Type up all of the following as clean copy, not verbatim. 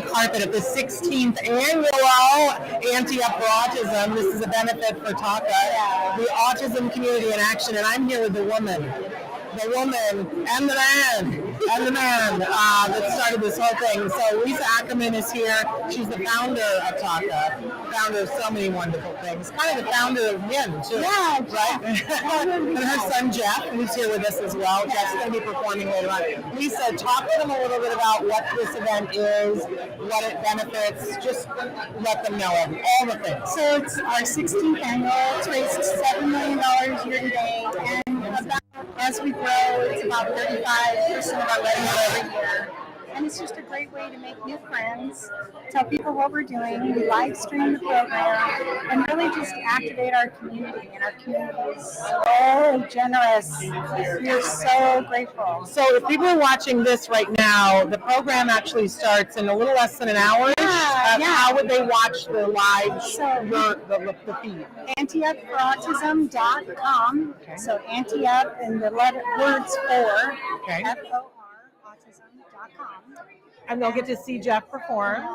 Carpet at the 16th Annual Ante Up for Autism. This is a benefit for TACA, the autism community in action, and I'm here with the woman and the man that started this whole thing. So Lisa Ackerman is here. She's the founder of TACA, founder of so many wonderful things, kind of the founder of WIN too. Yeah, right? And her son Jeff, who's here with us as well. Jeff's going to be performing later on. Lisa, talk to them a little bit about what this event is, what it benefits. Just let them know all the things. So it's our 16th annual. It's raised $7 million year to date, and about, as we grow, it's about 35% of our revenue every year. And it's just a great way to make new friends, tell people what we're doing. We live stream the program and really just activate our community. And our community is so generous. We're so grateful. So if people are watching this right now, the program actually starts in a little less than an hour. Yeah. How would they watch the live the feed? AnteUpForAutism.com. Okay. So Ante Up and the words for. Okay. FOR. And they'll get to see Jeff perform.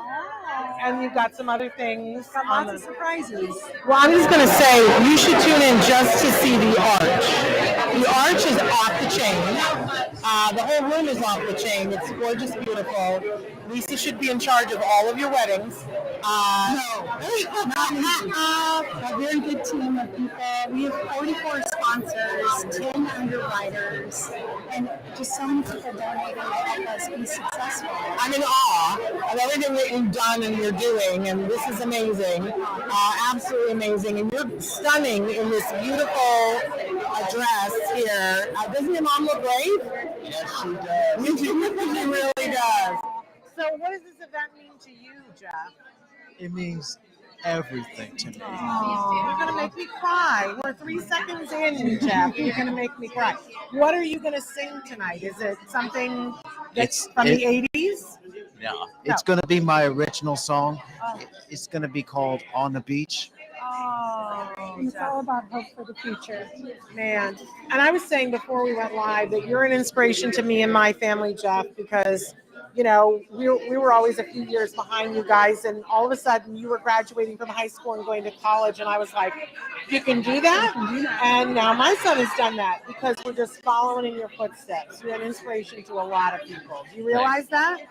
And you've got some other things. Got lots of surprises. Well, I'm just going to say, you should tune in just to see the arch. The arch is off the chain. The whole room is off the chain. It's gorgeous, beautiful. Lisa should be in charge of all of your weddings. No, not me. A very good team of people. We have 44 sponsors, 10 underwriters, and just so many people donating to help us be successful. I'm in awe of everything that you've done and you're doing, and this is amazing, absolutely amazing. And you're stunning in this beautiful dress here. Doesn't your mom look great? Yes, she does. She really does. So what does this event mean to you, Jeff? It means everything to me. You're going to make me cry. We're 3 seconds in, Jeff. You're going to make me cry. What are you going to sing tonight? Is it something that's from the 80s? No, it's going to be my original song. It's going to be called On the Beach. Oh, it's all about hope for the future. Man. And I was saying before we went live that you're an inspiration to me and my family, Jeff, because you know, we were always a few years behind you guys, and all of a sudden you were graduating from high school and going to college, and I was like, you can do that? And now my son has done that because we're just following in your footsteps. You're an inspiration to a lot of people. Do you realize that?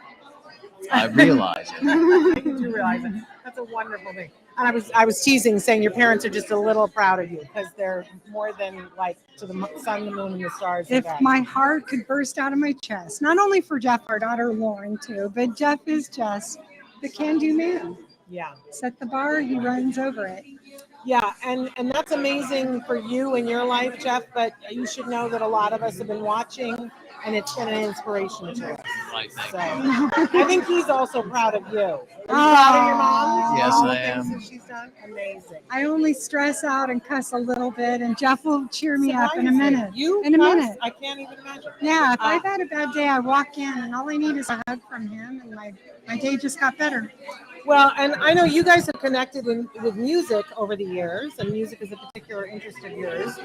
I realize it. You do realize it. That's a wonderful thing. And I was teasing, saying your parents are just a little proud of you because they're more than like to the sun, the moon, and the stars. If my heart could burst out of my chest, not only for Jeff, our daughter Lauren too, but Jeff is just the can-do man. Yeah. Set the bar, he runs over it. Yeah, and that's amazing for you in your life, Jeff, but you should know that a lot of us have been watching, and it's been an inspiration to us. Right, so I think he's also proud of you. Are you proud of your mom? Yes, all I the things am. that she's done? Amazing. I only stress out and cuss a little bit, and Jeff will cheer me up in a Surprising. minute. You in a cuss? minute. I can't even imagine. Yeah, if I've had a bad day, I walk in, and all I need is a hug from him, and my day just got better. Well, and I know you guys have connected with music over the years, and music is a particular interest of yours.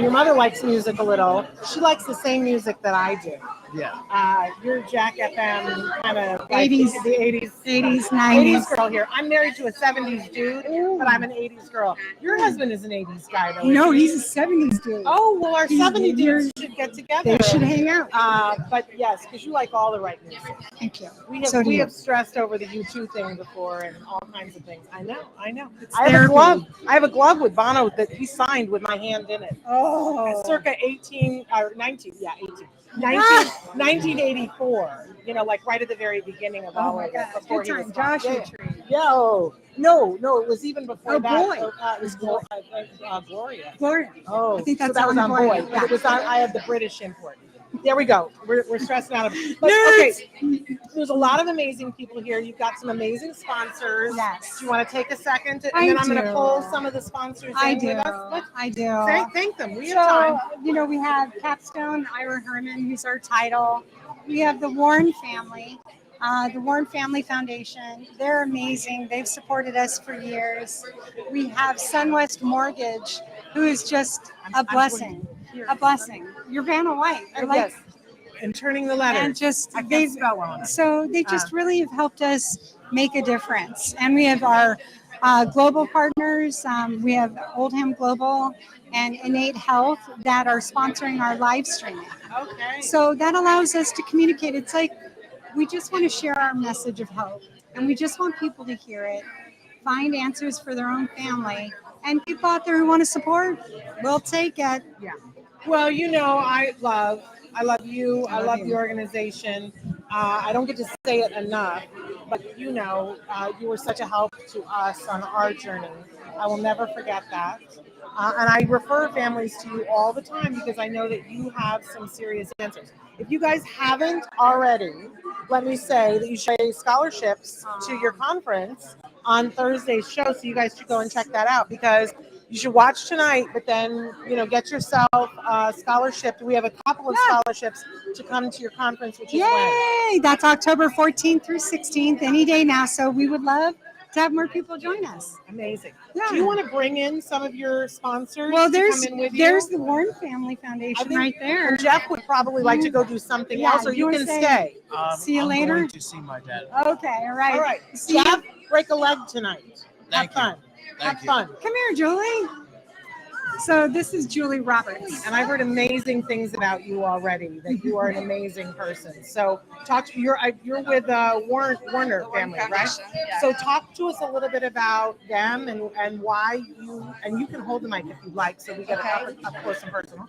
Your mother likes music a little. She likes the same music that I do. Yeah. You're Jack FM, kind of like 80s, the 80s, 90s girl here. I'm married to a 70s dude, but I'm an 80s girl. Your husband is an 80s guy, though. No, he's a 70s dude. Oh, well, our 70s dudes should get together. They should hang out. But yes, because you like all the right music. Thank you. We have stressed over the U2 thing before and all kinds of things. I know. I have a glove with Bono that he signed with my hand in it. Oh. Circa 1984. You know, like right at the very beginning of all of it. Before he was Joshua Tree. No, it was even before that. Boy. It was Gloria. Gloria. Oh, I think that's so that was on Boy. Boy. But it was on. I had the British import. There we go. We're stressing out. But Nerds. Okay, there's a lot of amazing people here. You've got some amazing sponsors. Yes. Do you want to take a second? And I then I'm going to do. pull some of the sponsors I in do. with us. I do. Thank them. We have time. You know, we have Capstone, Ira Herman, who's our title. We have the Warren family, the Warren Family Foundation. They're amazing. They've supported us for years. We have SunWest Mortgage, who is just a blessing. A blessing. You're Vanna White. You're like And turning the letters. And just I can't spell well enough. so they just really have helped us make a difference. And we have our global partners. We have Oldham Global and Innate Health that are sponsoring our live streaming. Okay. So that allows us to communicate. It's like we just want to share our message of hope, and we just want people to hear it, find answers for their own family, and people out there who want to support, we'll take it. Yeah. Well, you know, I love you. I love the organization. I don't get to say it enough, but you know, you were such a help to us on our journey. I will never forget that. And I refer families to you all the time because I know that you have some serious answers. If you guys haven't already, let me say that you should pay scholarships to your conference on Thursday's show. So you guys should go and check that out because you should watch tonight, but then, you know, get yourself a scholarship. We have a couple of scholarships to come to your conference, which is when? Yay! That's October 14th through 16th, any day now. So we would love to have more people join us. Amazing. Yeah. Do you want to bring in some of your sponsors Well, to come in with you? there's the Warren Family Foundation right there. And Jeff would probably like to go do something Yeah, else, or you you can were saying- stay. See you I'm later. going to see my dad. Okay, all right. All right. See you. Jeff, break a leg tonight. Thank Have fun. Thank Have you. fun. Come here, Julie. So this is Julie Roberts. And I've heard amazing things about you already. That you are an amazing person. So talk to you're with Warner family, right? Yeah. So talk to us a little bit about them and why you can hold the mic if you'd like, so we get it up close and personal.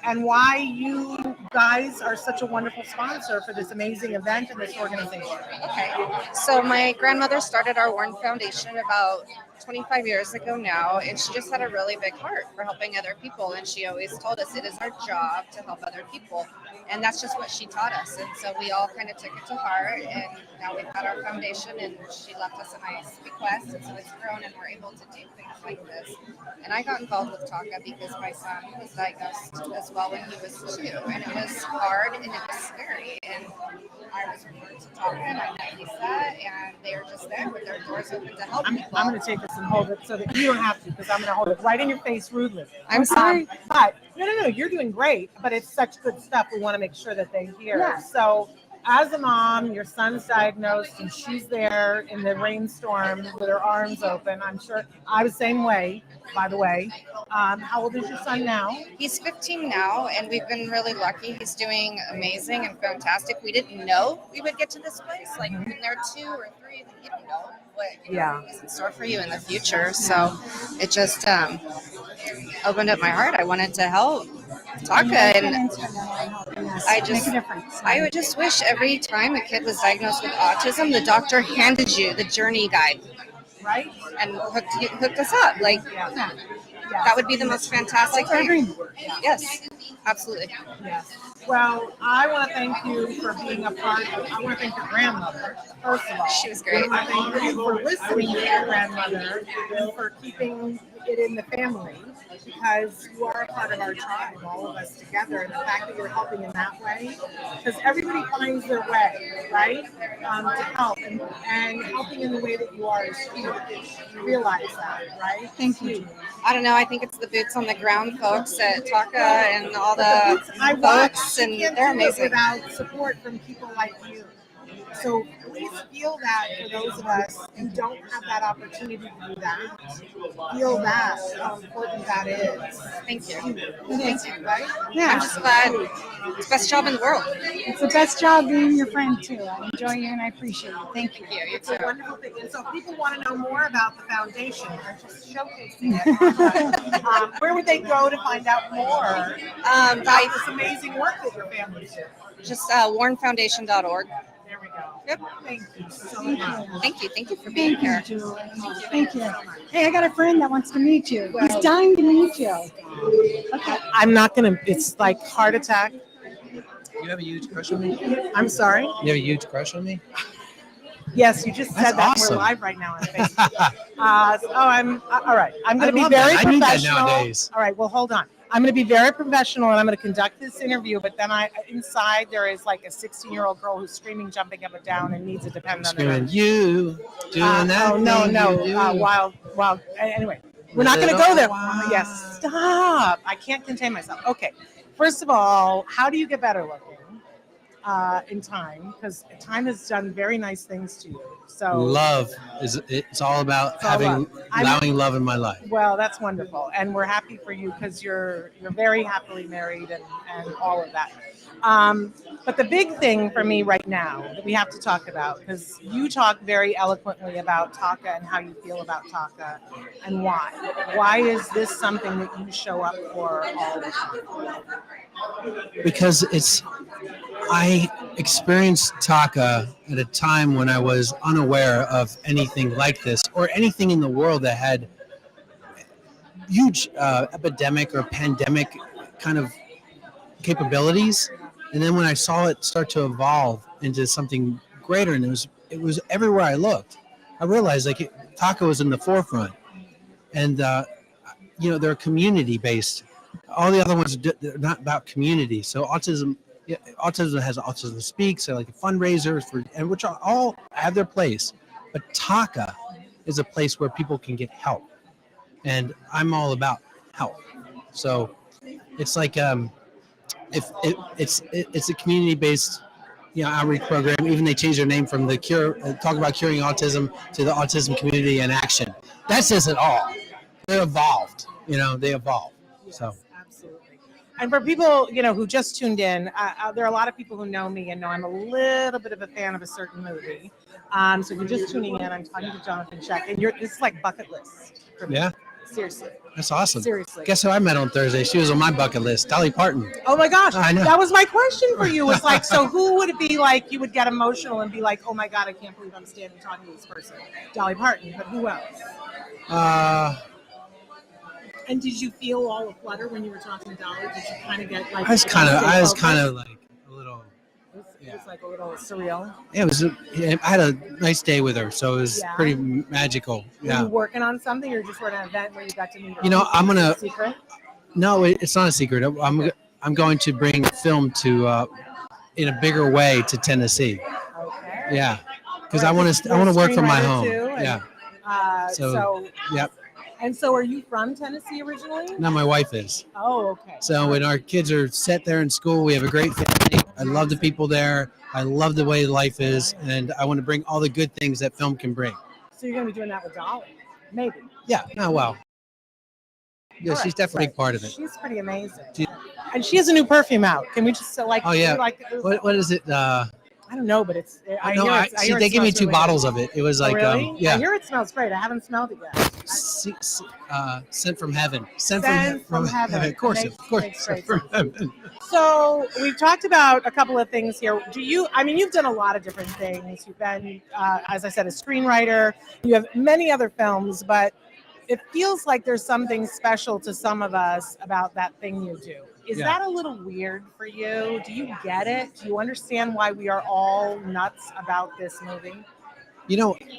And why you guys are such a wonderful sponsor for this amazing event and this organization. Okay. So my grandmother started our Warren Foundation about 25 years ago now, and she just had a really big heart for helping other people. And she always told us it is our job to help other people. And that's just what she taught us. And so we all kind of took it to heart. And now we've got our foundation, and she left us a nice bequest. And so it's grown, and we're able to do things like this. And I got involved with TACA because my son was diagnosed as well when he was 2. And it was hard and it was scary. And I was referred to TACA, and I met Lisa, and they are just there with their doors open to help people. I'm going to take this and hold it so that you don't have to, because I'm going to hold it right in your face rudely. I'm sorry. But no, you're doing great. But it's such good stuff. We want to make sure that they hear. Yeah. So as a mom, your son's diagnosed, and she's there in the rainstorm with her arms open. I'm sure I was the same way, by the way. How old is your son now? He's 15 now, and we've been really lucky. He's doing amazing and fantastic. We didn't know we would get to this place. Like when they're 2 or 3, you don't know what is in store for you in the future. So it just opened up my heart. I wanted to help TACA, and I would just wish every time a kid was diagnosed with autism, the doctor handed you the journey guide, Right? and hooked us up. Like that would be the most fantastic thing. Yes, absolutely. Yes. Well, I want to thank you for being a part of, I want to thank your grandmother, first of all. She was great. I want to thank you for listening to your grandmother and for keeping it in the family, because you are a part of our tribe, all of us together. And the fact that you're helping in that way, because everybody finds their way, right? To help. And helping in the way that you are is huge. You realize that, right? Thank you. I don't know. I think it's the boots on the ground folks at TACA and all the folks, and they're amazing. Without support from people like you. So please feel that for those of us who don't have that opportunity to do that. Feel that, how important that is. Thank you. Thank you, right? Yeah. I'm just glad it's the best job in the world. It's the best job being your friend, too. I enjoy you and I appreciate you. Thank you. You It's a too. wonderful thing. And so if people want to know more about the foundation, or just showcasing it, where would they go to find out more about this amazing work that your family's doing? Just warrenfoundation.org. There we go. Yep. Thank you so much. Thank you for being Thank you, here. Julie. Thank you. Hey, I got a friend that wants to meet you. He's dying to meet you. Okay. I'm not going to, it's like heart attack. You have a huge crush on me? I'm sorry. You have a huge crush on me? Yes, you just That's said that. awesome. We're live right now on Facebook. All right. I'm going to be love very that. I need that professional. nowadays. All right. Well, hold on. I'm going to be very professional, and I'm going to conduct this interview. But then inside there is like a 16-year-old girl who's screaming, jumping up and down, and needs a dependent. Screaming, you doing that? Oh no, thing no. you do. Wild. Anyway, we're not going to go there. Wow. Yes. Stop. I can't contain myself. Okay. First of all, how do you get better looking? in time, because time has done very nice things to you. So Love it's all about It's all love. allowing love in my life. well, that's wonderful, and we're happy for you because you're very happily married and all of that. But the big thing for me right now that we have to talk about, because you talk very eloquently about Taka and how you feel about Taka and why. Why is this something that you show up for all the time? Because I experienced Taka at a time when I was unaware of anything like this or anything in the world that had huge epidemic or pandemic kind of capabilities. And then when I saw it start to evolve into something greater, and it was everywhere I looked, I realized Taka was in the forefront, and they're community based. All the other ones they're not about community. So autism has Autism Speaks, so like fundraisers and which all have their place. But Taka is a place where people can get help, and I'm all about help. So it's like it's a community based outreach program. Even they changed their name from the talk about curing autism to the Autism Community in Action. That says it all. They evolved. They evolved. Yes, So absolutely. And for people, who just tuned in, there are a lot of people who know me and know I'm a little bit of a fan of a certain movie. So if you're just tuning in, I'm talking to Jonathan Sheck, and this is like bucket list for me. yeah, Seriously. that's awesome. Seriously. Guess who I met on Thursday? She was on my bucket list. Dolly Parton. Oh my gosh. I know. That was my question for you. It's like, so who would it be like you would get emotional and be like, oh my God, I can't believe I'm standing talking to this person? Dolly Parton, but who else? And did you feel all aflutter when you were talking to Dolly? Did you kind of get like? I was kind of like a little. It was like a little surreal. Yeah, I had a nice day with her, so it was pretty magical. Were Yeah. you working on something, or just were at an event where you got to meet her? I'm gonna. Is it a secret? No, it's not a secret. I'm going to bring film to in a bigger way to Tennessee. Okay. Yeah, because I Right, want to work from my screenwriter home. too, and, Yeah. So. Yep. And so, are you from Tennessee originally? Now my wife is. Oh, okay. So when our kids are set there in school, we have a great family. I love the people there. I love the way life is, and I want to bring all the good things that film can bring. So you're going to be doing that with Dolly, maybe. Yeah. Oh well. Yeah, she's definitely part of it. She's pretty amazing. And she has a new perfume out. Can we just Oh yeah. What is it? I don't know, but it's. They gave me 2 bottles of it. It was like, really? yeah. I hear it smells great. I haven't smelled it yet. Sent from heaven. Sent from heaven. Of course, Makes sent great from sense. heaven. So we've talked about a couple of things here. You've done a lot of different things. You've been, as I said, a screenwriter. You have many other films, but it feels like there's something special to some of us about that thing you do. Is that a little weird for you? Do you get it? Do you understand why we are all nuts about this movie?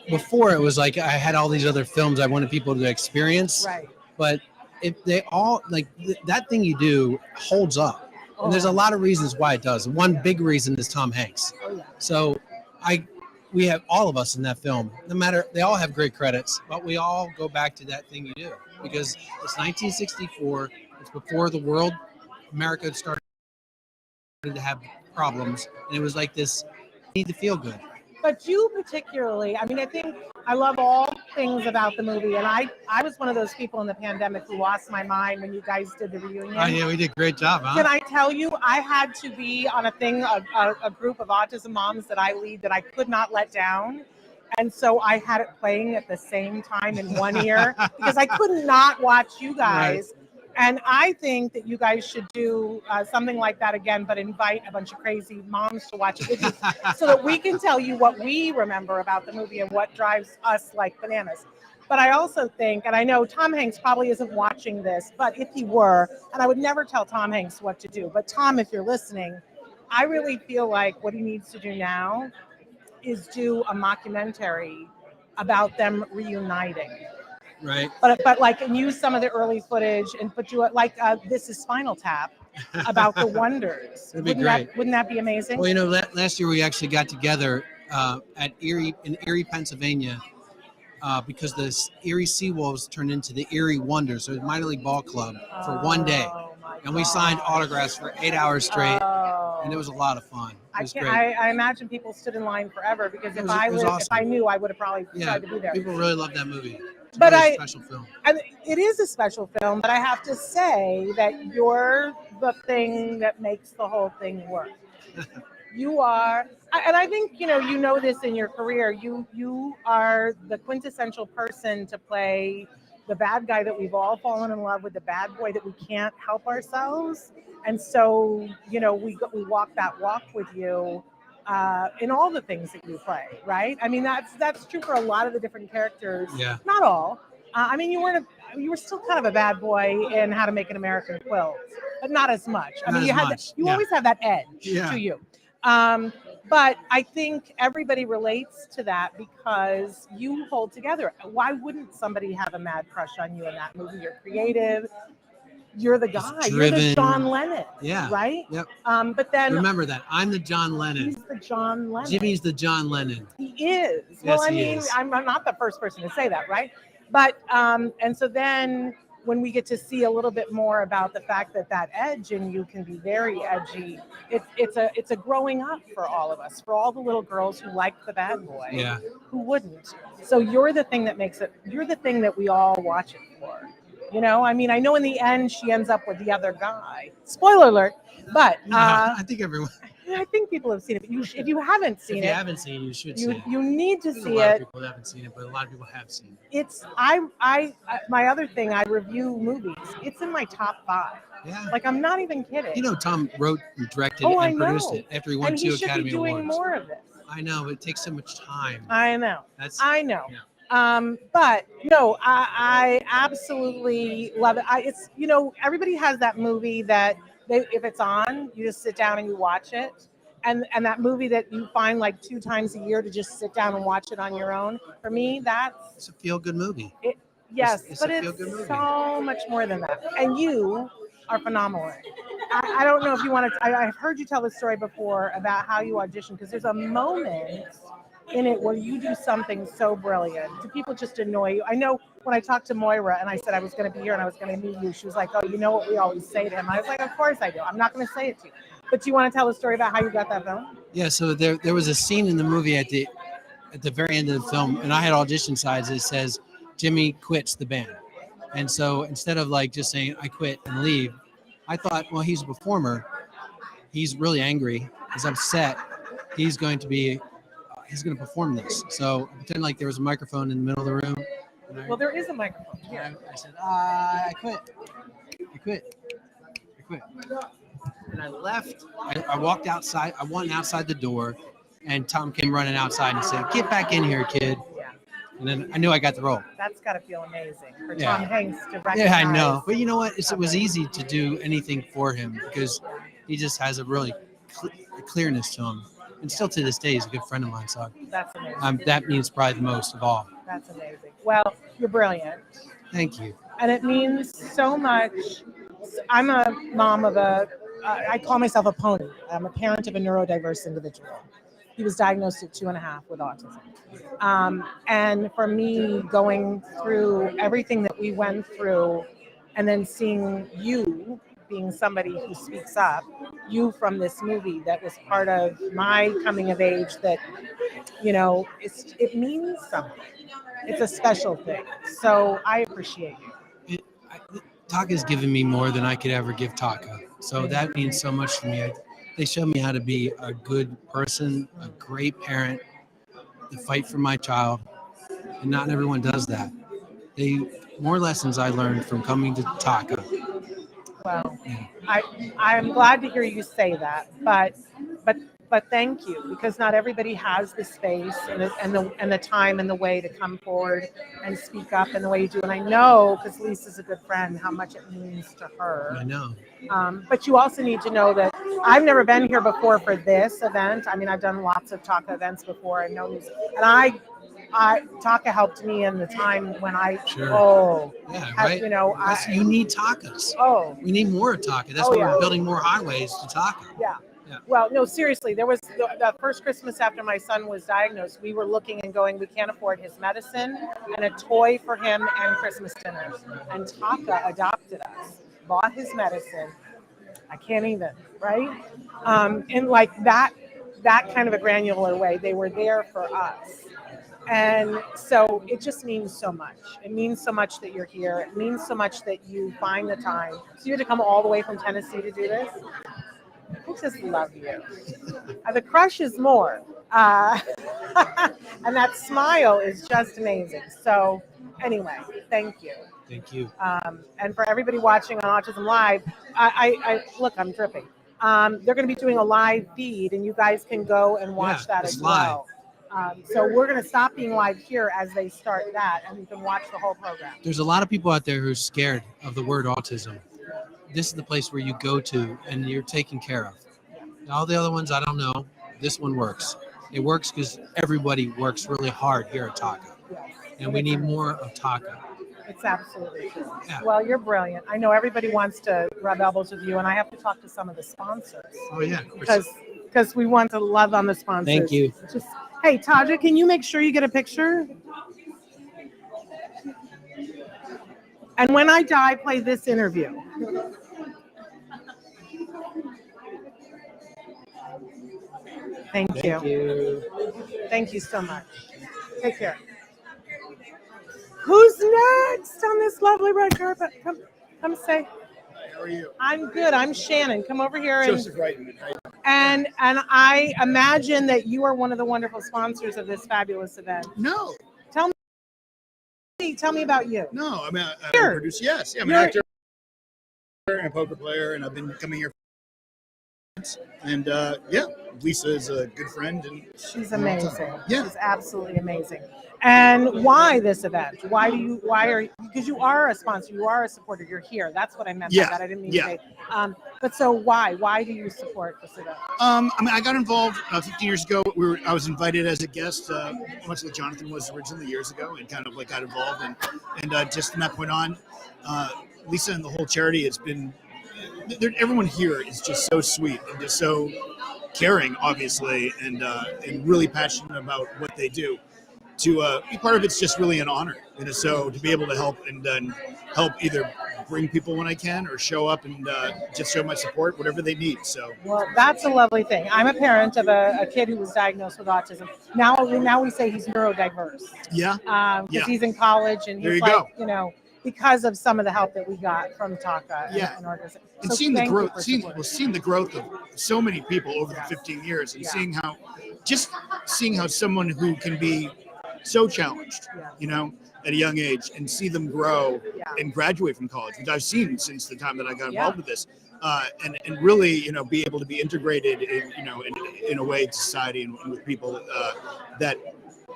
Before it was like I had all these other films I wanted people to experience. Right. But if they all that thing you do holds up. And there's a lot of reasons why it does. One big reason is Tom Hanks. Oh, yeah. So we have all of us in that film. No matter, they all have great credits, but we all go back to that thing you do because it's 1964. It's before America started to have problems, and it was like this need to feel good. But you particularly, I think I love all things about the movie, and I was one of those people in the pandemic who lost my mind when you guys did the reunion. Oh yeah, we did a great job, huh? Can I tell you, I had to be on a group of autism moms that I lead that I could not let down. And so I had it playing at the same time in one ear because I could not watch you guys. Right. And I think that you guys should do something like that again, but invite a bunch of crazy moms to watch it with you so that we can tell you what we remember about the movie and what drives us like bananas. But I also think, and I know Tom Hanks probably isn't watching this, but if he were, and I would never tell Tom Hanks what to do, but Tom, if you're listening, I really feel like what he needs to do now is do a mockumentary about them reuniting. Right. But and use some of the early footage and do it like This Is Spinal Tap about the wonders. That'd be great. Wouldn't that be amazing? Well, last year we actually got together in Erie, Pennsylvania, because the Erie Seawolves turned into the Erie Wonders, so it was minor league ball club for one day, and we signed autographs for 8 hours straight. and it was a lot of fun. It I was can't. great. I imagine people stood in line forever because It if was- I it was lived, if awesome. I knew, I would have probably Yeah, tried to be there. people really love that movie. It's a But really I- special film. And it is a special film, but I have to say that you're the thing that makes the whole thing work. You are, and I think you know this in your career. You are the quintessential person to play the bad guy that we've all fallen in love with, the bad boy that we can't help ourselves, and so we walk that walk with you in all the things that you play, right? I mean that's true for a lot of the different characters. Yeah. Not all. I mean you were still kind of a bad boy in How to Make an American Quilt, but not as much. I Not mean, as much, you yeah. always have that edge Yeah. to you. But I think everybody relates to that because you hold together. Why wouldn't somebody have a mad crush on you in that movie? You're creative. You're the guy. You're the driven. John Lennon. Yeah. Right? Yep. But then Remember that. I'm the John Lennon. he's the John Lennon. Jimmy's the John Lennon. He is. Yes, Well, I he mean, is. I'm not the first person to say that, right? But and so then when we get to see a little bit more about the fact that edge in you can be very edgy, it's a growing up for all of us, for all the little girls who like the bad boy, Yeah. who wouldn't. So you're the thing that makes it. You're the thing that we all watch it for. I mean, I know in the end she ends up with the other guy. Spoiler alert. But I think everyone. I think people have seen it. But if you haven't seen If you it, haven't seen it, you should see it. you need to There's see a lot of it. people that haven't seen it, but a lot of people have seen it. It's my other thing. I review movies. It's in my top 5. Yeah. Like I'm not even kidding. Tom wrote and directed Oh, I and produced know. it after he won and 2 he should Academy be doing Awards. more of this. I know, but it takes so much time. I know. I know. Yeah. But no, I absolutely love it. It's everybody has that movie that if it's on, you just sit down and you watch it. And that movie that you find like 2 times a year to just sit down and watch it on your own. For me, It's a feel-good movie. yes, It's but a it's feel-good movie. so much more than that. And you are phenomenal. I don't know if you want to. I've heard you tell the story before about how you audition because there's a moment in it where you do something so brilliant. Do people just annoy you? I know when I talked to Moira and I said I was going to be here and I was going to meet you, she was like, "Oh, you know what we always say to him?" I was like, "Of course I do. I'm not going to say it to you." But do you want to tell the story about how you got that film? Yeah, so there was a scene in the movie at the very end of the film, and I had audition sides that says Jimmy quits the band. And so instead of like just saying I quit and leave, I thought, well, he's a performer. He's really angry. He's upset. He's going to perform this. So I pretend like there was a microphone in the middle of the room. Well, there is a microphone here. I said, I quit. And I left. I walked outside. I went outside the door, and Tom came running outside and said, "Get back in here, kid." Yeah. And then I knew I got the role. That's got to feel amazing for Yeah. Tom Hanks to recognize. Yeah, I know. But you know what? It was easy to do anything for him because he just has a really clearness to him. And still to this day, he's a good friend of mine. So That's amazing. that means probably the most of all. That's amazing. Well, you're brilliant. Thank you. And it means so much. I'm a mom of I call myself a pony. I'm a parent of a neurodiverse individual. He was diagnosed at 2.5 with autism. And for me, going through everything that we went through and then seeing you being somebody who speaks up, you from this movie that was part of my coming of age that, it means something. It's a special thing. So I appreciate you. Taka's given me more than I could ever give Taka. So that means so much to me. They showed me how to be a good person, a great parent, to fight for my child. And not everyone does that. More lessons I learned from coming to Taka. Well, I'm glad to hear you say that, but thank you, because not everybody has the space and the time and the way to come forward and speak up in the way you do. And I know, because Lisa's a good friend, how much it means to her. I know. But you also need to know that I've never been here before for this event. I mean, I've done lots of Taka events before. I know these, and Taka helped me in the time when You need Takas. Oh, we need more Taka. That's why we're building more highways to Taka. Yeah. Well, no, seriously, there was the first Christmas after my son was diagnosed, we were looking and going, we can't afford his medicine and a toy for him and Christmas dinners. And Taka adopted us, bought his medicine, I can't even, right? In like that kind of a granular way, they were there for us. And so it just means so much. It means so much that you're here. It means so much that you find the time. So you had to come all the way from Tennessee to do this. I just love you. The crush is more. And that smile is just amazing. So anyway, thank you. Thank you. And for everybody watching on Autism Live, I look, I'm dripping. They're going to be doing a live feed, and you guys can go and watch that as well. So we're going to stop being live here as they start that, and you can watch the whole program. There's a lot of people out there who are scared of the word autism. This is the place where you go to and you're taken care of. All the other ones, I don't know. This one works. It works because everybody works really hard here at Taka. Yes. And we need more of Taka. It's absolutely true. Yeah. Well, you're brilliant. I know everybody wants to rub elbows with you, and I have to talk to some of the sponsors. Oh, yeah. Of course. Because we want to love on the sponsors. Thank you. Hey, Taja, can you make sure you get a picture? And when I die, play this interview. Thank you. Thank you so much. Take care. Who's next on this lovely red carpet? Come say. Hi, how are you? I'm good. I'm Shannon. Come over here. Joseph Reitman. And I imagine that you are one of the wonderful sponsors of this fabulous event. No. Tell me about you. No, I'm a Sure. producer. Yes, I'm an actor and a poker player, and I've been coming here. And yeah, Lisa is a good friend, and She's amazing. Yeah. She's absolutely amazing. And why this event? Why are because you are a sponsor, you are a supporter, you're here. That's what I meant by that. I didn't mean to say. But so why do you support this event? I mean, I got involved 15 years ago. I was invited as a guest, much like Jonathan was originally years ago, and kind of like got involved. And just from that point on, Lisa and the whole charity has been. Everyone here is just so sweet and just so caring, obviously, and really passionate about what they do. To be part of it's just really an honor, so to be able to help and help either bring people when I can or show up and just show my support, whatever they need. So well, that's a lovely thing. I'm a parent of a kid who was diagnosed with autism. Now we say he's neurodiverse. Yeah. Because he's in college and he's because of some of the help that we got from Taka and organization. And seeing the growth, seeing the growth of so many people over the 15 years, and seeing how someone who can be so challenged, at a young age, and see them grow and graduate from college, which I've seen since the time that I got involved with this, and really, be able to be integrated, in a way to society and with people that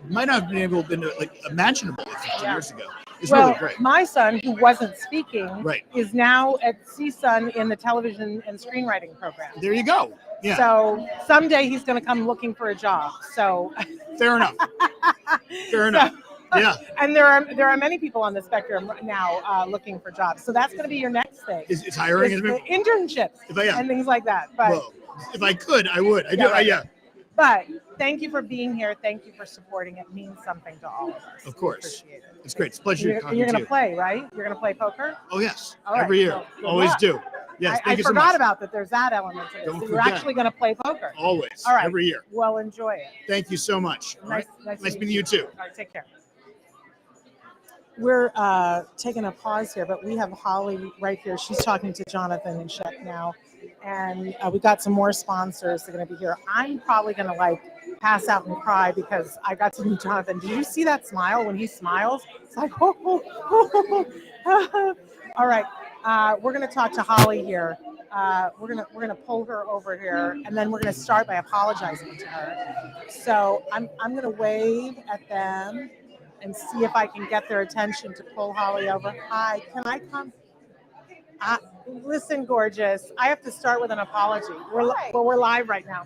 might not have been able to imaginable 15 years ago. It's really great. My son, who wasn't speaking, Right. is now at CSUN in the television and screenwriting program. There you go. Yeah. So someday he's going to come looking for a job. So fair enough. Fair enough. Yeah. And there are many people on the spectrum now looking for jobs. So that's going to be your next thing. Is hiring internships and things like that. But well, if I could, I would. I do. Yeah. But thank you for being here. Thank you for supporting. It means something to all of us. Of course. We appreciate it. It's great. It's a pleasure You're talking to you. going to play, right? You're going to play poker? Oh, yes. All right. Every year. Good Always luck. do. Yes. I Thank you so forgot much. about that. There's that element to it. Don't So you're forget. actually going to play poker. Always. All right. Every year. Well, enjoy it. Thank you so much. All right. Nice meeting you too. All right. Take care. We're taking a pause here, but we have Holly right here. She's talking to Jonathan and Shet now. And we've got some more sponsors that are going to be here. I'm probably going to pass out and cry because I got to meet Jonathan. Did you see that smile when he smiles? It's like, All right. We're going to talk to Holly here. We're gonna pull her over here, and then we're gonna start by apologizing to her. So I'm gonna wave at them and see if I can get their attention to pull Holly over. Hi, can I come? Listen, gorgeous. I have to start with an apology. We're live right now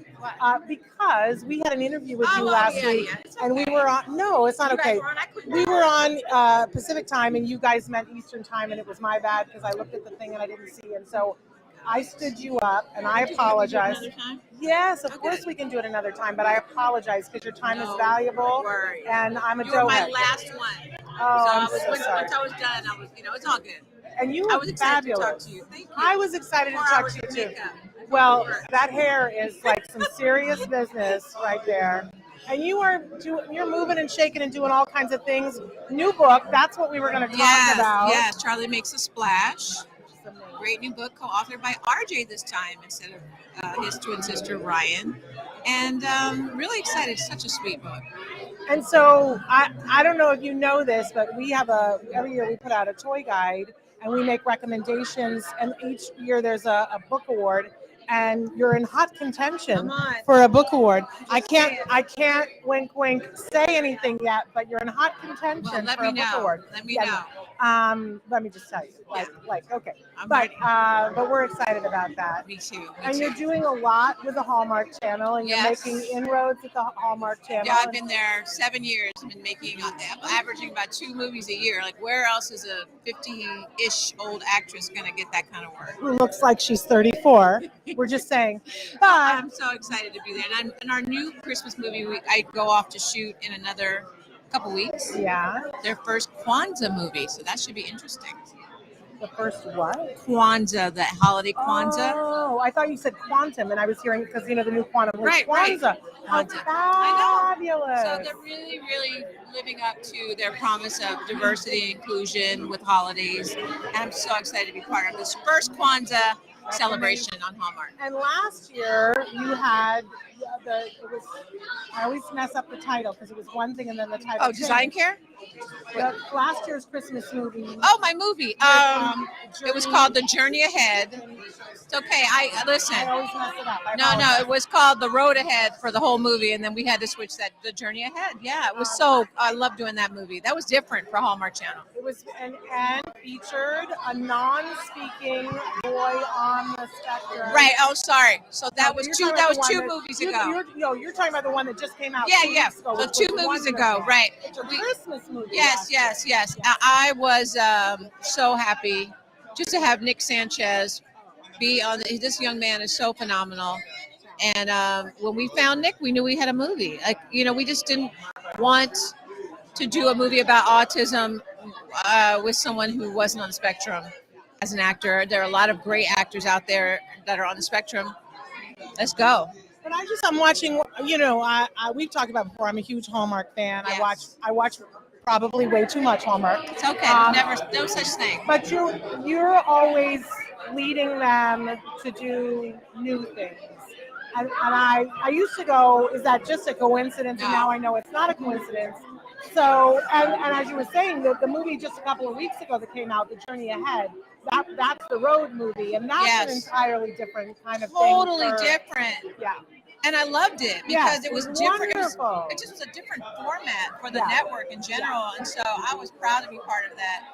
because we had an interview with you last week, and we were on. No, it's not okay. We were on Pacific time, and you guys meant Eastern time, and it was my bad because I looked at the thing and I didn't see, and so I stood you up, and I apologize. Yes, of course we can do it another time, but I apologize because your time is valuable, and I'm a You were my doughhead. last one. Oh, so I'm I was, so sorry. once I was done, I was, it's all good. And you I look was excited fabulous. to talk to you. Thank you. I was excited to 4 talk hours to you of too. makeup. Well, that hair is like some serious business right there. And you're moving and shaking and doing all kinds of things. New book, that's what we were going to talk about. Yes. Charlie Makes a Splash. Great new book, co-authored by RJ this time instead of his twin sister Ryan. And really excited. It's such a sweet book. And so I don't know if you know this, but we have every year we put out a toy guide and we make recommendations, and each year there's a book award, and you're in hot contention for a book award. I can't wink say anything yet, but you're in hot contention for a book award. Let me know. Let me just tell you. Okay. I'm But ready. but we're excited about that. Me too. And you're doing a lot with the Hallmark Channel, and you're making inroads at the Hallmark Channel. Yeah, I've been there 7 years. I've been making, averaging about 2 movies a year. Like, where else is a 50-ish old actress going to get that kind of work? Who looks like she's 34. We're just saying. But I'm so excited to be there. And in our new Christmas movie, I go off to shoot in another couple weeks. Yeah. Their first Kwanzaa movie, so that should be interesting. The first what? Kwanzaa, the holiday Kwanzaa. Oh, I thought you said quantum, and I was hearing because the new quantum was Right. Kwanzaa. How Kwanzaa. fabulous! So they're really, really living up to their promise of diversity and inclusion with holidays. And I'm so excited to be part of this first Kwanzaa celebration on Hallmark. And last year you had I always mess up the title because it was one thing and then the title. Oh, Design Care? Last year's Christmas movie. Oh, my movie. It was called The Journey Ahead. It's okay. Listen. I always mess it up. No, it was called The Road Ahead for the whole movie, and then we had to switch that The Journey Ahead. Yeah, it was I love doing that movie. That was different for Hallmark Channel. It was and featured a non-speaking boy on the spectrum. Right. Oh, sorry. So that was two movies ago. You're talking about the one that just came out. Yeah. Ago, so 2 movies ago, right? It's a Christmas movie. Yes. I was so happy just to have Nick Sanchez be on. This young man is so phenomenal. And when we found Nick, we knew we had a movie. We just didn't want to do a movie about autism with someone who wasn't on the spectrum as an actor. There are a lot of great actors out there that are on the spectrum. Let's go. But I'm watching. We've talked about before. I'm a huge Hallmark fan. Yes. I watch probably way too much Hallmark. It's okay. No such thing. But you're always leading them to do new things. And I used to go, is that just a coincidence? No. And now I know it's not a coincidence. So, and as you were saying, the movie just a couple of weeks ago that came out, The Journey Ahead, that's the road movie. And that's an entirely different kind of totally thing. different. Yeah. And I loved it because it was different. Wonderful. It just was a different format for the network in general. And so I was proud to be part of that.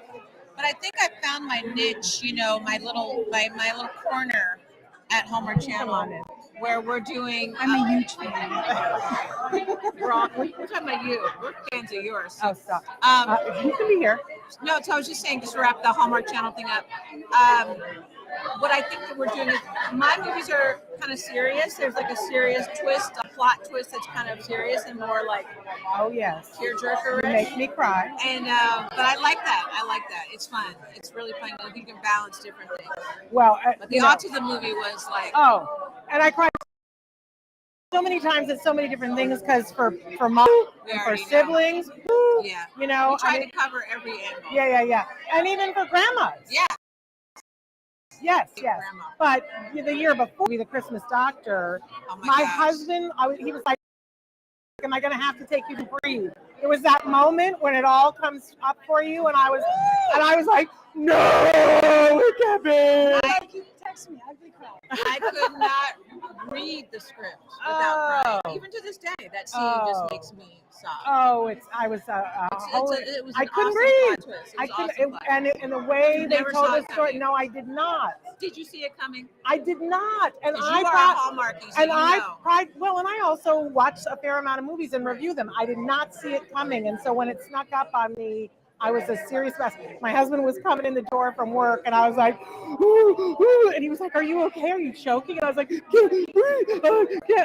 But I think I found my niche, my little corner at Hallmark Channel, where we're doing. I'm a huge fan. We're talking about you. We're fans of yours. Oh, stop. You can be here. No, so I was just saying, just to wrap the Hallmark Channel thing up. What I think that we're doing is my movies are kind of serious. There's like a serious twist, a plot twist that's kind of serious and more like tearjerker. You make me cry. And but I like that. It's fun. It's really fun. I think you can balance different things. Well, but the Autism movie was like and I cried so many times at so many different things because for mom and for siblings, we try to cover every angle. Yeah. And even for grandmas. Yeah. Yes. But the year before, The Christmas Doctor, my husband, he was like, am I going to have to take you to breathe? It was that moment when it all comes up for you, and I was like, no, it can't be. You text me, ugly cry. I could not read the script without crying. Even to this day, that scene just makes me sob. Oh, I couldn't read. I couldn't, and the way they told the story. No, I did not. Did you see it coming? I did not, and I thought Hallmarky, so and I cried. Well, and I also watched a fair amount of movies and review them. I did not see it coming, and so when it snuck up on me, I was a serious mess. My husband was coming in the door from work, and I was like, ooh, ooh, and he was like, "Are you okay? Are you choking?" And I was like,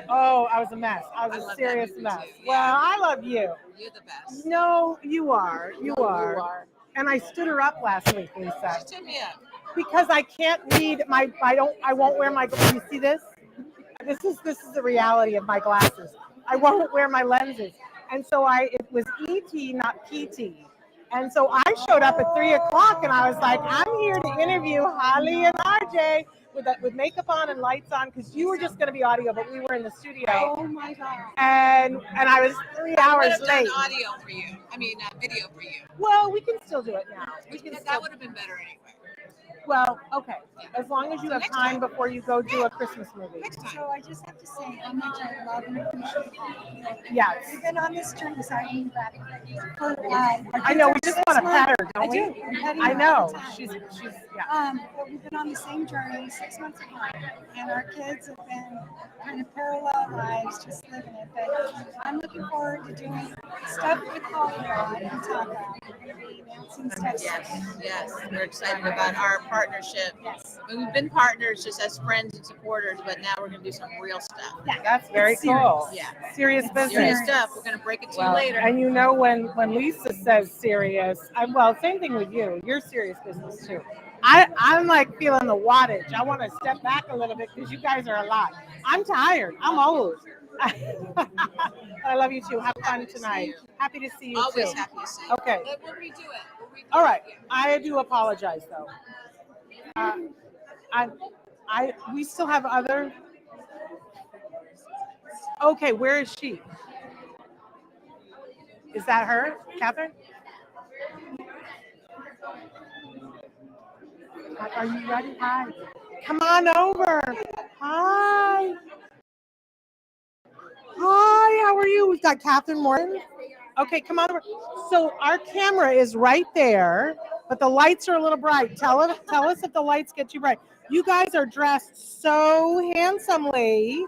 "Oh, I was a mess. I was a serious mess." Yeah. Well, I love you. You're the best. No, you are. You are. And I stood her up last week, Lisa, Stood me up. because I can't read I won't wear my, you see this? This is the reality of my glasses. I won't wear my lenses. And so it was ET, not PT. And so I showed up at 3:00 and I was like, I'm here to interview Holly and RJ with makeup on and lights on, because you were just going to be audio, but we were in the studio. Oh my God. And I was 3 hours Would have done late. audio for you. I mean, video for you. Well, we can still do it now. That would have been better anyway. Well, okay. As long as you have Next time time. before you go do a Christmas movie. Next time. So I just have to say how much I love and appreciate you. Yes. We've been on this journey, sorry, I'm grabbing. I know, we just want to pet her, I don't we? do. I'm petting I her know. all the time. She's yeah. But we've been on the same journey 6 months apart, and our kids have been kind of parallel lives, just living it. But I'm looking forward to doing stuff with Holly and Taka. We're going to be announcing stuff. Yes. We're excited about our partnership. Yes. We've been partners just as friends and supporters, but now we're going to do some real stuff. That's very It's serious. cool. Yeah. Serious business. Serious stuff. We're going to break it to you later. And you know, when Lisa says serious, same thing with you. You're serious business too. I'm like feeling the wattage. I want to step back a little bit because you guys are a lot. I'm tired. I'm old. But I love you too. Have fun tonight. Happy to see you Always too. happy to see you. Okay. But we'll redo it. All right. I do apologize though. We still have other. Okay, where is she? Is that her, Catherine? Are you ready? Hi. Come on over. Hi. Hi, how are you? We've got Catherine Morton. Okay, come on over. So our camera is right there, but the lights are a little bright. Tell us if the lights get you bright. You guys are dressed so handsomely.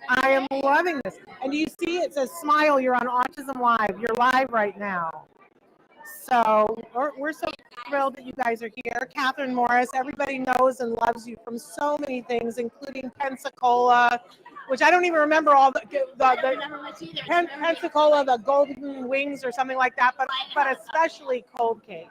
I am loving this. And do you see it says smile, you're on Autism Live. You're live right now. So we're so thrilled that you guys are here. Catherine Morris, everybody knows and loves you from so many things, including Pensacola, which I don't even remember all the Pensacola, the Golden Wings or something like that, but especially Cold Case.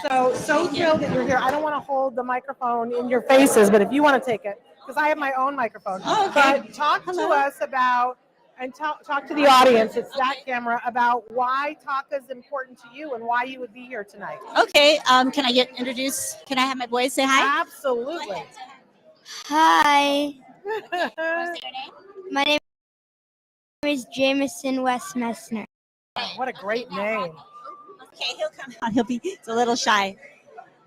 So thrilled that you're here. I don't want to hold the microphone in your faces, but if you want to take it, because I have my own microphone. Oh, okay. But talk to us about, and talk to the audience, it's that camera, about why Taka is important to you and why you would be here tonight. Okay, can I get introduced? Can I have my boys say hi? Absolutely. Hi, What's your name? my name is Jameson West Messner. What a great name. Okay, he'll come on. He's a little shy.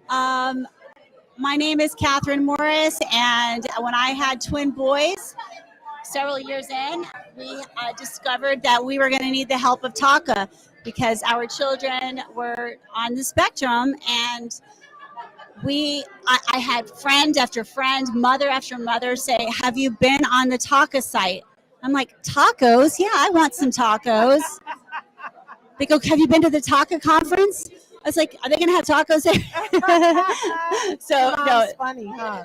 My name is Catherine Morris, and when I had twin boys several years in, we discovered that we were going to need the help of Taka because our children were on the spectrum, and I had friend after friend, mother after mother say, have you been on the Taka site? I'm like, tacos? Yeah, I want some tacos. They go, have you been to the Taka conference? I was like, are they going to have tacos there? So, no. It's funny, huh?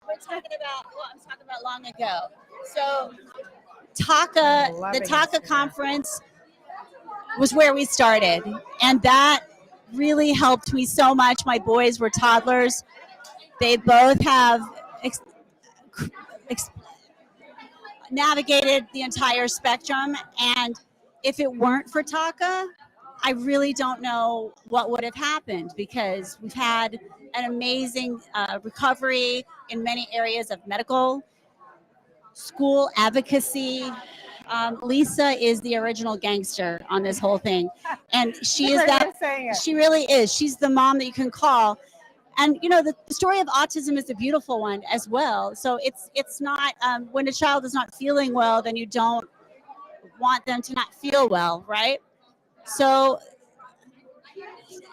I'm talking about long ago. So, Taka, the Taka conference was where we started. And that really helped me so much. My boys were toddlers. They both have navigated the entire spectrum. And if it weren't for Taka, I really don't know what would have happened, because we've had an amazing recovery in many areas of medical, school advocacy. Lisa is the original gangster on this whole thing. And she is that, she really is. She's the mom that you can call. And you know, the story of autism is a beautiful one as well. So it's not, when a child is not feeling well, then you don't want them to not feel well, right? So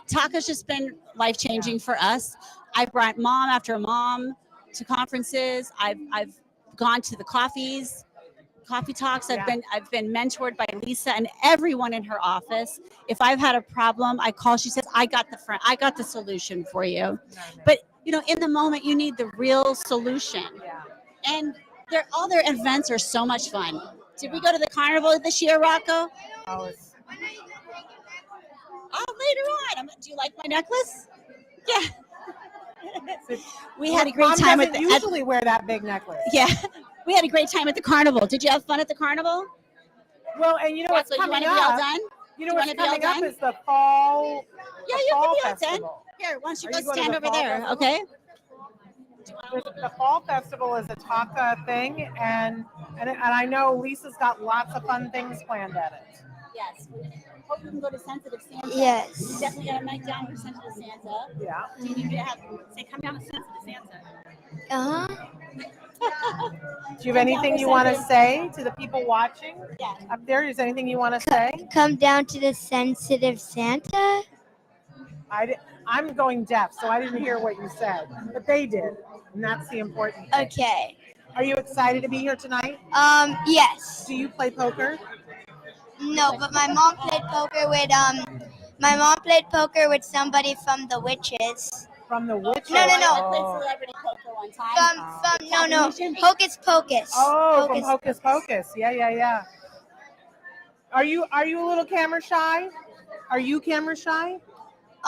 Taka's just been life-changing for us. I've brought mom after mom to conferences. I've gone to the coffee talks. I've been mentored by Lisa and everyone in her office. If I've had a problem, I call. She says, I got the solution for you. But you know, in the moment, you need the real solution. And all their events are so much fun. Did we go to the carnival this year, Rocco? Oh, later Do you like my necklace? Yeah. We had a Mom great time doesn't at usually wear that big necklace. yeah. We had a great time at the carnival. Did you have fun at the carnival? Well, and you know what's So you want coming to be all up? done? You know Do you what's wanna be all coming up done? is the fall. Yeah, the you fall can be all done. festival. Here, why don't you Are go you going to stand the over fall there, festival? okay? The fall festival is a Taka thing, and I know Lisa's got lots of fun things planned at it. Yes. Hope you can go to Sensitive Santa. Yes. You definitely got a night down for Sensitive Santa. Yeah. Do you need me to have say come down to Sensitive Santa? Uh-huh. Do you have anything you want to say to the people watching Yeah. up there? Is there anything you want to say? Come down to the Sensitive Santa. I'm going deaf, so I didn't hear what you said, but they did, and that's the important thing. Okay. Are you excited to be here tonight? Yes. Do you play poker? No, but my mom played poker with somebody from the Witches. From the Witches? No. I played celebrity poker one time. From Hocus Pocus. Oh, from Hocus Pocus. Yeah. Are you a little camera shy? Are you camera shy?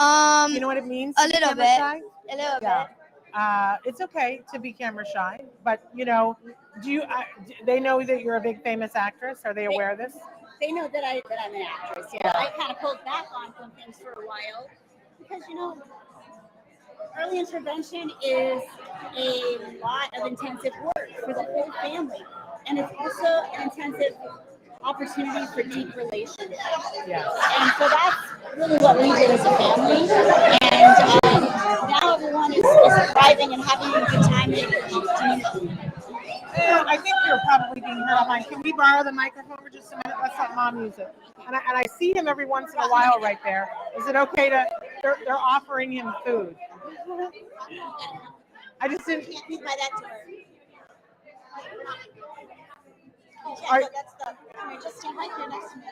You know what it means to A be little camera bit. shy? A little Yeah. bit. It's okay to be camera shy, but do you? They know that you're a big famous actress. Are they aware of this? They know that I'm an actress. Yeah. I kind of pulled back on some things for a while because early intervention is a lot of intensive work for the whole family, and it's also an intensive opportunity for deep relationships. Yes. And so that's really what we did as a family. And now everyone is thriving and having a good time. I think you're probably being heard online. Can we borrow the microphone for just a minute? Let's let Mom use it. And I see him every once in a while right there. Is it okay to? They're offering him food. I just didn't. You can't beat by that door. Are, That's just stand right here next to me.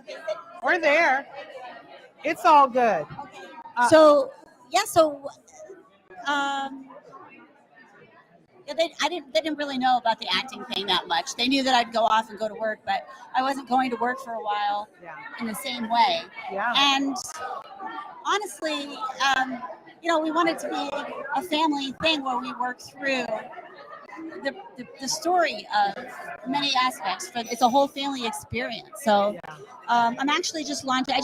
Okay, we're there. It's all good. They didn't really know about the acting thing that much. They knew that I'd go off and go to work, but I wasn't going to work for a while in the same way. Yeah. And honestly, we want it to be a family thing where we work through the story of many aspects. It's a whole family experience. So I'm actually just launching.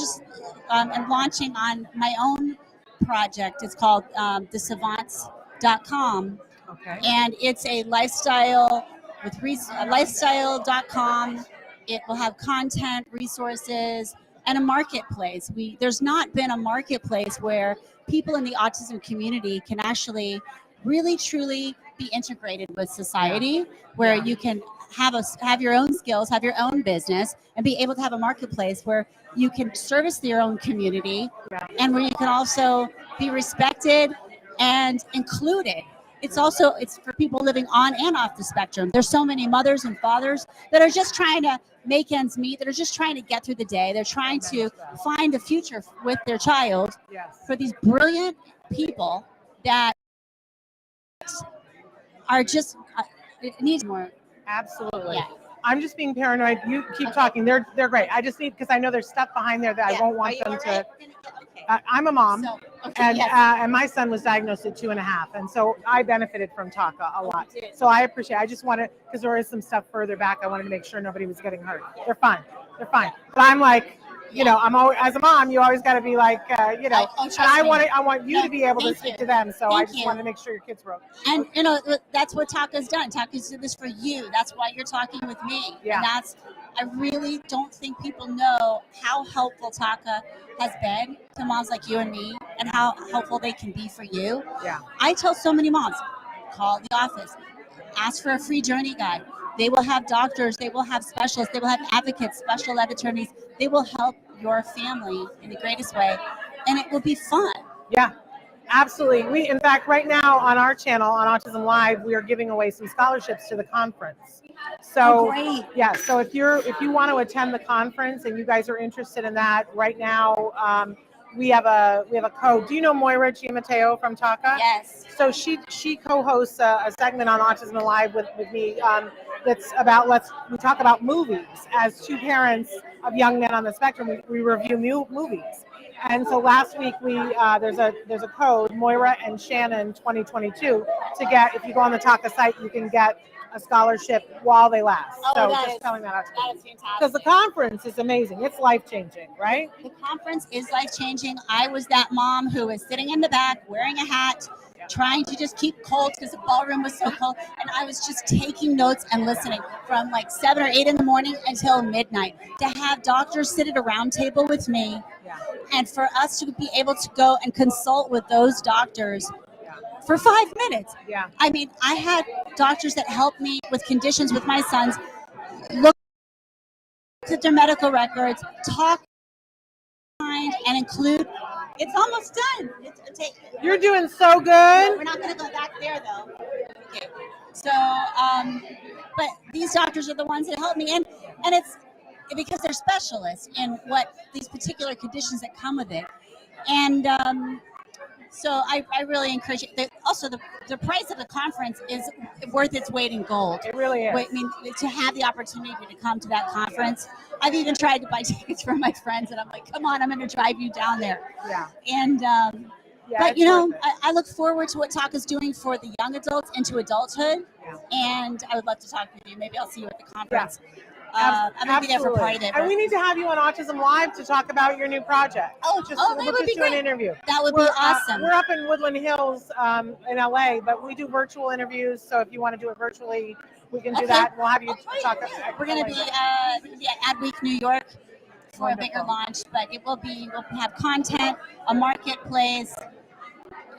I'm launching on my own project. It's called thesavants.com. Okay. And it's a lifestyle with lifestyle.com. It will have content, resources, and a marketplace. There's not been a marketplace where people in the autism community can actually really truly be integrated with society, where you can have your own skills, have your own business, and be able to have a marketplace where you can service your own community, and where you can also be respected and included. It's for people living on and off the spectrum. There's so many mothers and fathers that are just trying to make ends meet, that are just trying to get through the day. They're trying to find a future with their child. For these brilliant people that are just, it needs more. Absolutely. Yeah. I'm just being paranoid. You keep talking. They're great. I just need, because I know there's stuff behind there that I won't want them to. I'm a mom, and my son was diagnosed at 2.5, and so I benefited from Taka a lot. So I appreciate. I just wanted, because there is some stuff further back. I wanted to make sure nobody was getting hurt. They're fine. But I'm like, I'm always, as a mom, you always got to be like, and I want you to be able to speak to them. So I just wanted to make sure your kids were okay. And that's what Taka's done. Taka's did this for you. That's why you're talking with me. Yeah. And I really don't think people know how helpful Taka has been to moms like you and me, and how helpful they can be for you. Yeah. I tell so many moms, call the office, ask for a free journey guide. They will have doctors, they will have specialists, they will have advocates, special ed attorneys. They will help your family in the greatest way, and it will be fun. Yeah, absolutely. In fact, right now on our channel, on Autism Live, we are giving away some scholarships to the conference. So, great. Yeah, so if you want to attend the conference and you guys are interested in that, right now, we have a code. Do you know Moira Giamateo from Taka? Yes. So she co-hosts a segment on Autism Live with me that's about, we talk about movies. As two parents of young men on the spectrum, we review movies. And so last week there's a code, Moira and Shannon 2022, to get, if you go on the Taka site, you can get a scholarship while they last. Oh, so that just is- telling that out to That is because fantastic. the conference is amazing. It's life changing, right? The conference is life changing. I was that mom who was sitting in the back wearing a hat, trying to just keep cold because the ballroom was so cold. And I was just taking notes and listening from like 7 or 8 in the morning until midnight. To have doctors sit at a round table with me and for us to be able to go and consult with those doctors for 5 minutes. Yeah. I mean, I had doctors that helped me with conditions with my sons, look at their medical records, talk and include. It's almost done. You're doing so good. We're not going to go back there though. Okay. So, but these doctors are the ones that help me, and it's because they're specialists in what these particular conditions that come with it, and so I really encourage it. Also, the price of the conference is worth its weight in gold. It really is. I mean, to have the opportunity to come to that conference, I've even tried to buy tickets for my friends, and I'm like, come on, I'm going to drive you down there. Yeah. And but you know, I look forward to what Taka's doing for the young adults into adulthood, and I would love to talk with you. Maybe I'll see you at the conference. I'm going to be there for part of it. And we need to have you on Autism Live to talk about your new project. That would be do an great. interview. That would be awesome. We're up in Woodland Hills in LA, but we do virtual interviews. So if you want to do it virtually, we can do that. We'll have you talk. We're going to be at Adweek, New York for a bigger launch, but we'll have content, a marketplace,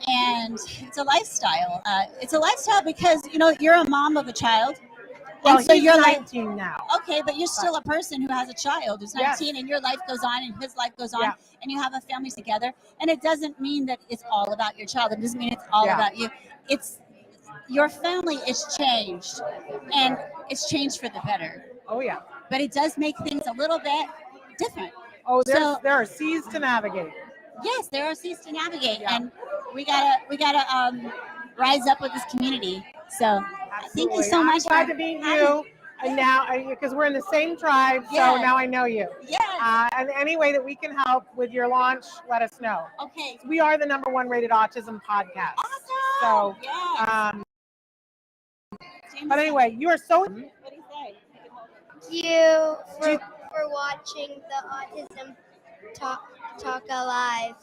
and it's a lifestyle. It's a lifestyle because, you know, you're a mom of a child. Well, and so he's you're 19 now. Okay, but you're still a person who has a child who's 19, and your life goes on, and his life goes on, and you have a family together. And it doesn't mean that it's all about your child. It doesn't mean it's all about you. It's your family is changed, and it's changed for the better. Oh yeah. But it does make things a little bit different. Oh, there are seas to navigate. Yes, there are seas to navigate, and we gotta rise up with this community. So thank you so much. I'm glad to meet you. And now, because we're in the same tribe, so now I know you. Yes. And any way that we can help with your launch, let us know. Okay. We are the #1 rated autism podcast. Awesome. So, but anyway, you are so. What do you say? Thank you for watching the Autism Talk Alive.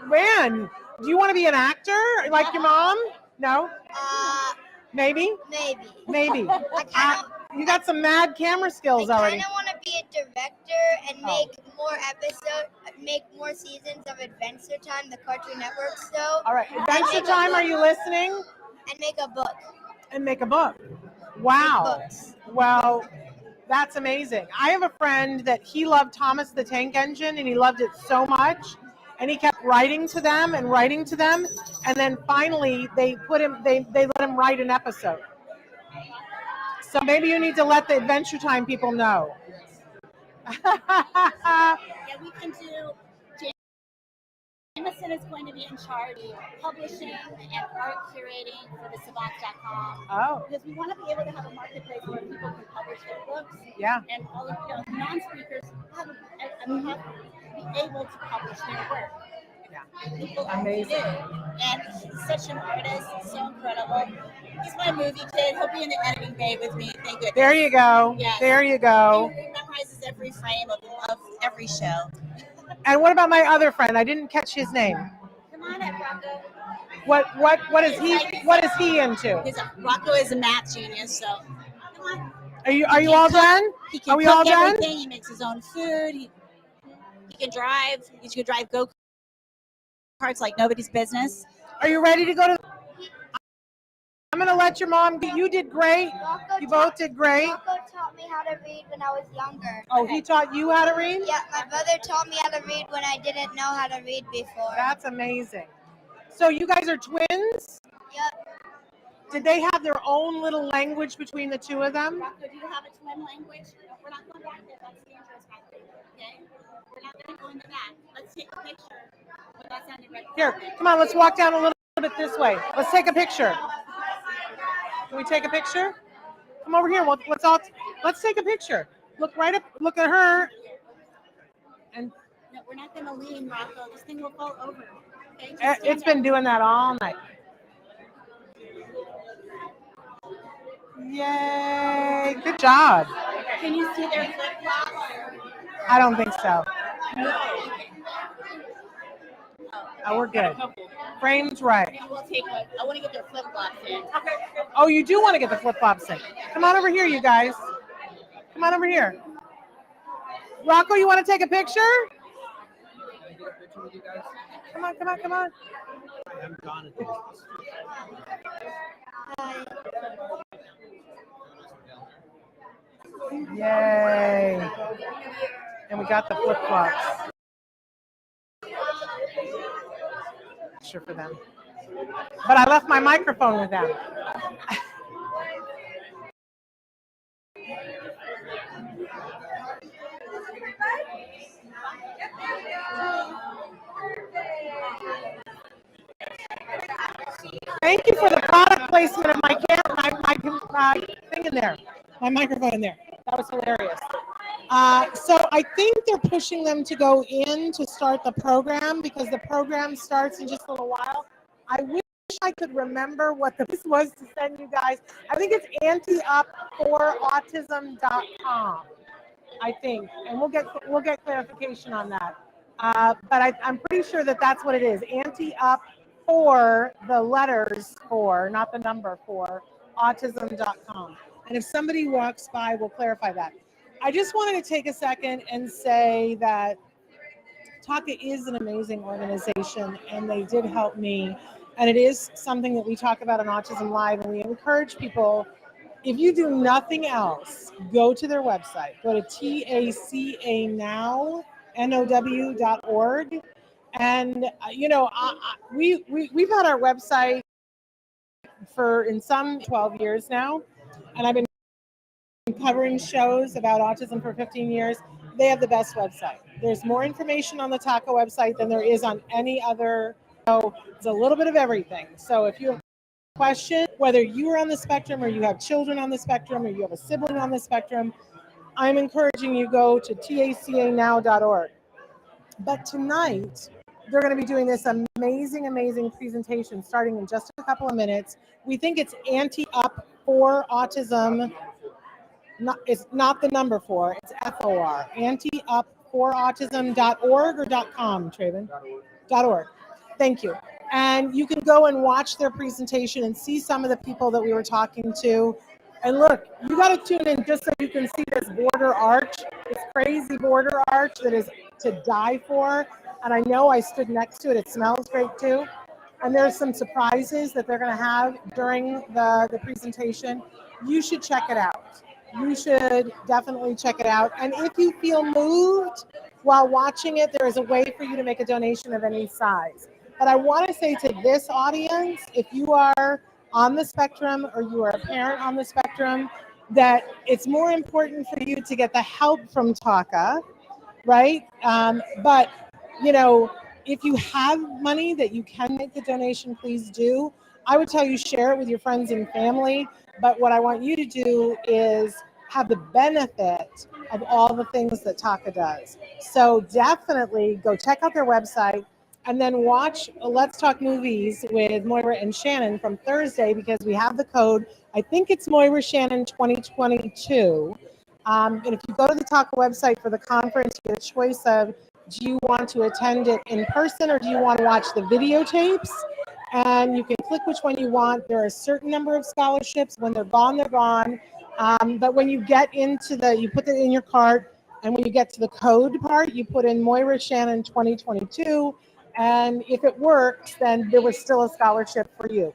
Man, do you want to be an actor like your mom? No? Maybe? Maybe. You got some mad camera skills already. I kind of want to be a director and make more episodes, make more seasons of Adventure Time, the Cartoon Network show. All right, Adventure Time, are you listening? And make a book. And make a book. Wow. Well, that's amazing. I have a friend that he loved Thomas the Tank Engine, and he loved it so much, and he kept writing to them, and then finally they let him write an episode. So maybe you need to let the Adventure Time people know. Yeah, we can do. Jameson is going to be in charge of publishing and art curating for the savants.com. Oh. Because we want to be able to have a marketplace where people can publish their books. Yeah. And all of non-speakers have to be able to publish their work. Yeah. Amazing. And he's such an artist, so incredible. He's my movie kid. He'll be in the editing bay with me. Thank goodness. There you go. Yes. There you go. He memorizes every frame of every show. And what about my other friend? I didn't catch his name. Come on up, Rocco. What is he into? Rocco is a math genius, so come on. Are you all done? He can cook everything. He makes his own food. He can drive. He can drive go-karts like nobody's business. Are you ready to go to? I'm going to let your mom. You did great. You both did great. Rocco taught me how to read when I was younger. Oh, he taught you how to read? Yeah, my brother taught me how to read when I didn't know how to read before. That's amazing. So you guys are twins? Yep. Did they have their own little language between the two of them? Rocco, do you have a twin language? No, we're not going back there. That's dangerous, Rocco. Okay? We're not going to go into that. Let's take a picture. But that's not right. Here, come on, let's walk down a little bit this way. Let's take a picture. Can we take a picture? Come over here. Let's take a picture. Look right up. Look at her. And No, we're not going to lean, Rocco. This thing will fall over. Okay, just It's stand been up. doing that all night. Yay! Good job. Can you see their flip flops? I don't think so. No. Oh, we're good. Frame's right. Maybe we'll take one. I want to get their flip flops in. Oh, you do want to get the flip flops in. Come on over here, you guys. Come on over here. Rocco, you want to take a picture? Come on, come on, come on. I'm gone at this. Yay. And we got the flip flops. Sure for them. But I left my microphone with them. Thank you for the product placement of my thing in there, my microphone in there. That was hilarious. So I think they're pushing them to go in to start the program because the program starts in just a little while. I wish I could remember what this was to send you guys. I think it's anteup4autism.com. I think, and we'll get clarification on that. But I'm pretty sure that that's what it is. Ante Up for the letters for, not the number for, autism.com. And if somebody walks by, we'll clarify that. I just wanted to take a second and say that Taka is an amazing organization, and they did help me. And it is something that we talk about on Autism Live, and we encourage people, if you do nothing else, go to their website. Go to tacanow.org. And, we've had our website for, in some, 12 years now. And I've been covering shows about autism for 15 years. They have the best website. There's more information on the TACA website than there is on any other. So it's a little bit of everything. So if you have a question, whether you are on the spectrum or you have children on the spectrum or you have a sibling on the spectrum, I'm encouraging you go to tacanow.org. But tonight, they're going to be doing this amazing presentation starting in just a couple of minutes. We think it's Ante Up for Autism. It's not the number 4, it's FOR. Anteup4autism.org or .com, Traven? .org. Thank you. And you can go and watch their presentation and see some of the people that we were talking to. And look, you got to tune in just so you can see this border arch, this crazy border arch that is to die for. And I know I stood next to it. It smells great too. And there's some surprises that they're going to have during the presentation. You should check it out. You should definitely check it out. And if you feel moved while watching it, there is a way for you to make a donation of any size. But I want to say to this audience, if you are on the spectrum or you are a parent on the spectrum, that it's more important for you to get the help from TACA, right? But, if you have money that you can make the donation, please do. I would tell you share it with your friends and family. But what I want you to do is have the benefit of all the things that TACA does. So definitely go check out their website and then watch Let's Talk Movies with Moira and Shannon from Thursday, because we have the code. I think it's Moira Shannon 2022. And if you go to the TACA website for the conference, you get a choice of, do you want to attend it in person or do you want to watch the videotapes? And you can click which one you want. There are a certain number of scholarships. When they're gone, they're gone. But when you get into you put it in your cart, and when you get to the code part, you put in Moira Shannon 2022. And if it works, then there was still a scholarship for you.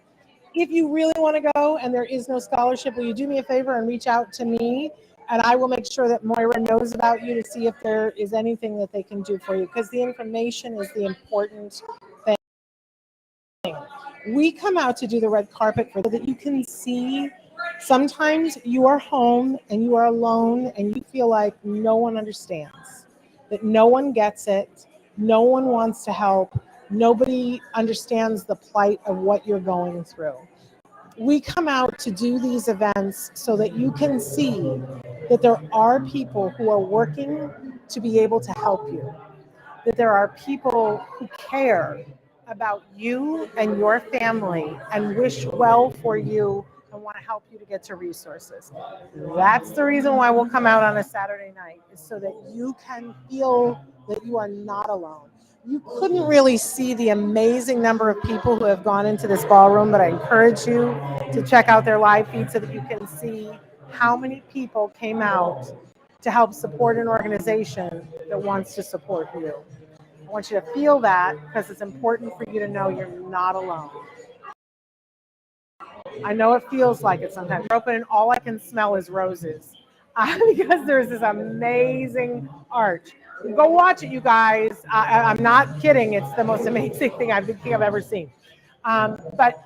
If you really want to go and there is no scholarship, will you do me a favor and reach out to me? And I will make sure that Moira knows about you to see if there is anything that they can do for you, because the information is the important thing. We come out to do the red carpet so that you can see. Sometimes you are home and you are alone and you feel like no one understands, that no one gets it, no one wants to help, nobody understands the plight of what you're going through. We come out to do these events so that you can see that there are people who are working to be able to help you. that there are people who care about you and your family and wish well for you and want to help you to get to resources. That's the reason why we'll come out on a Saturday night, is so that you can feel that you are not alone. You couldn't really see the amazing number of people who have gone into this ballroom, but I encourage you to check out their live feed so that you can see how many people came out to help support an organization that wants to support you. I want you to feel that, because it's important for you to know you're not alone. I know it feels like it sometimes. You're open and all I can smell is roses because there's this amazing arch. Go watch it, you guys. I'm not kidding. It's the most amazing thing I've ever seen. But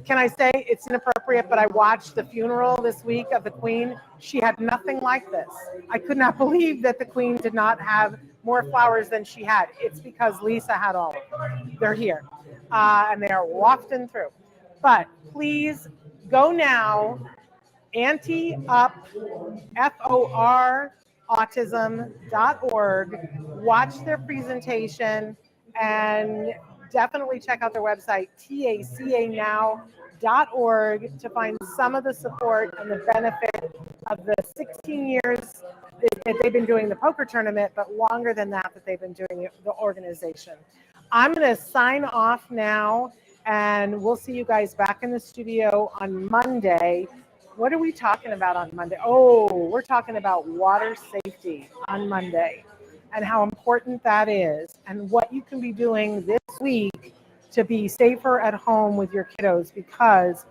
can I say it's inappropriate, but I watched the funeral this week of the Queen. She had nothing like this. I could not believe that the Queen did not have more flowers than she had. It's because Lisa had all of them. They're here, and they are wafting through. But please go now, Ante Up, FOR, autism.org. Watch their presentation and definitely check out their website, tacanow.org, to find some of the support and the benefit of the 16 years that they've been doing the poker tournament, but longer than that they've been doing the organization. I'm going to sign off now, and we'll see you guys back in the studio on Monday. What are we talking about on Monday? Oh, we're talking about water safety on Monday and how important that is, and what you can be doing this week to be safer at home with your kiddos, because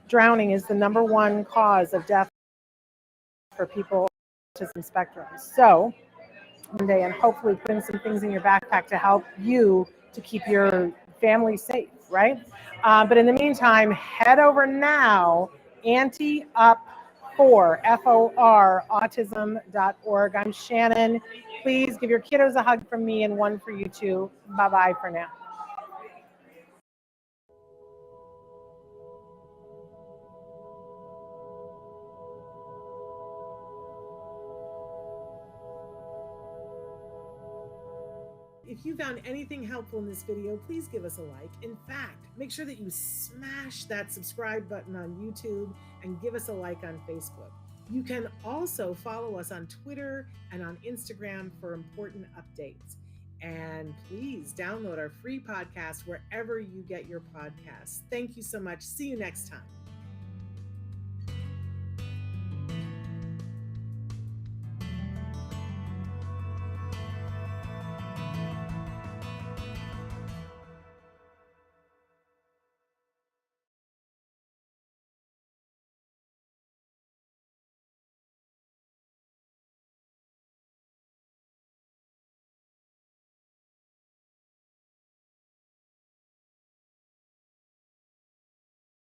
drowning is the #1 cause of death for people on autism spectrum. So Monday, and hopefully putting some things in your backpack to help you to keep your family safe, right? But in the meantime, head over now, Ante Up for FOR, autism.org. I'm Shannon. Please give your kiddos a hug from me and one for you too. Bye-bye for now. If you found anything helpful in this video, please give us a like. In fact, make sure that you smash that subscribe button on YouTube and give us a like on Facebook. You can also follow us on Twitter and on Instagram for important updates. And please download our free podcast wherever you get your podcasts. Thank you so much. See you next time.